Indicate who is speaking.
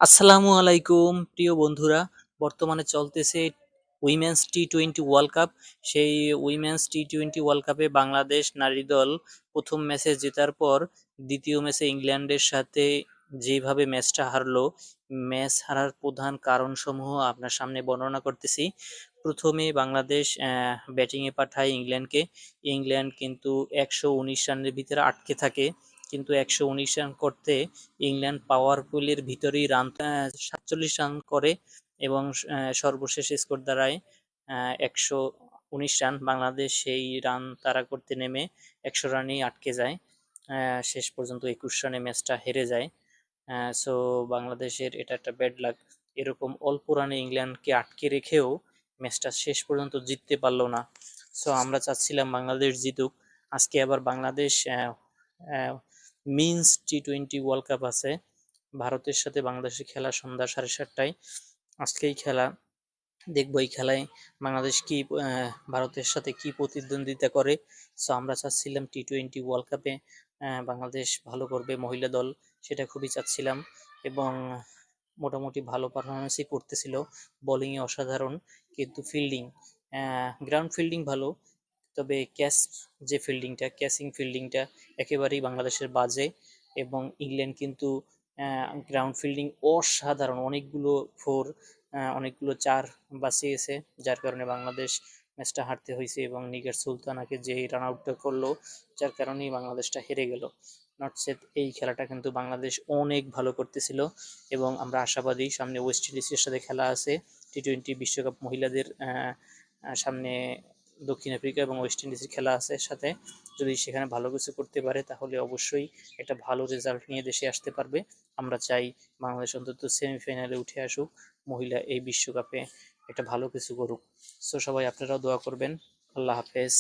Speaker 1: আসসালামু আলাইকুম প্রিয় বন্ধুরা। বর্তমানে চলতেছে উইমেন্স টি-20 ওয়ার্ল্ড কাপ। সেই উইমেন্স টি-20 ওয়ার্ল্ড কাপে বাংলাদেশ নারী দল প্রথম ম্যাচে জেতার পর দ্বিতীয় ম্যাচে ইংল্যান্ডের সাথে যেভাবে ম্যাচটা হারলো, ম্যাচ হারার প্রধান কারণসমূহ আপনার সামনে বর্ণনা করতেছি। প্রথমে বাংলাদেশ ব্যাটিংয়ে পাঠায় ইংল্যান্ডকে। ইংল্যান্ড কিন্তু 119 রানের ভিতরে আটকে থাকে, কিন্তু 119 রান করতে ইংল্যান্ড পাওয়ার প্লের ভিতরেই রান 47 রান করে এবং সর্বশেষ স্কোর দাঁড়ায় 119 রান। বাংলাদেশ সেই রান তাড়া করতে নেমে 100 রানেই আটকে যায়। শেষ পর্যন্ত 21 রানে ম্যাচটা হেরে যায়। সো বাংলাদেশের এটা একটা ব্যাড লাক। এরকম অল্প রানে ইংল্যান্ডকে আটকে রেখেও ম্যাচটা শেষ পর্যন্ত জিততে পারলো না। সো আমরা চাচ্ছিলাম বাংলাদেশ জিতুক। আজকে আবার বাংলাদেশ মিন্স টি-20 ওয়ার্ল্ড কাপ আছে। ভারতের সাথে বাংলাদেশের খেলা সন্ধ্যা 7:30টায়। আজকেই খেলা, দেখবো এই খেলায় বাংলাদেশ কি ভারতের সাথে কি প্রতিদ্বন্দ্বিতা করে। সো আমরা চাচ্ছিলাম টি-20 ওয়ার্ল্ড কাপে বাংলাদেশ ভালো করবে, মহিলা দল, সেটা খুবই চাচ্ছিলাম। এবং মোটামুটি ভালো পারফরমেন্সই করতেছিল, বোলিংয়ে অসাধারণ, কিন্তু ফিল্ডিং, গ্রাউন্ড ফিল্ডিং ভালো, তবে যে ফিল্ডিংটা, ক্যাচিং ফিল্ডিংটা একেবারেই বাংলাদেশের বাজে। এবং ইংল্যান্ড কিন্তু গ্রাউন্ড ফিল্ডিং অসাধারণ, অনেকগুলো ফোর, অনেকগুলো চার বাঁচিয়েছে, যার কারণে বাংলাদেশ ম্যাচটা হারতে হয়েছে। এবং নিগার সুলতানাকে যে রান আউটটা করলো, যার কারণেই বাংলাদেশটা হেরে গেল। নটসেট এই খেলাটা কিন্তু বাংলাদেশ অনেক ভালো করতেছিল এবং আমরা আশাবাদী সামনে ওয়েস্ট ইন্ডিজের সাথে খেলা আছে টি-20 বিশ্বকাপ মহিলাদের। সামনে দক্ষিণ আফ্রিকা এবং ওয়েস্ট ইন্ডিজের খেলা আছে সাথে। যদি সেখানে ভালো কিছু করতে পারে তাহলে অবশ্যই একটা ভালো রেজাল্ট নিয়ে দেশে আসতে পারবে। আমরা চাই বাংলাদেশ অন্তত সেমিফাইনালে উঠে আসুক, মহিলা এই বিশ্বকাপে একটা ভালো কিছু করুক। সো সবাই আপনারাও দোয়া করবেন। আল্লাহ হাফেজ।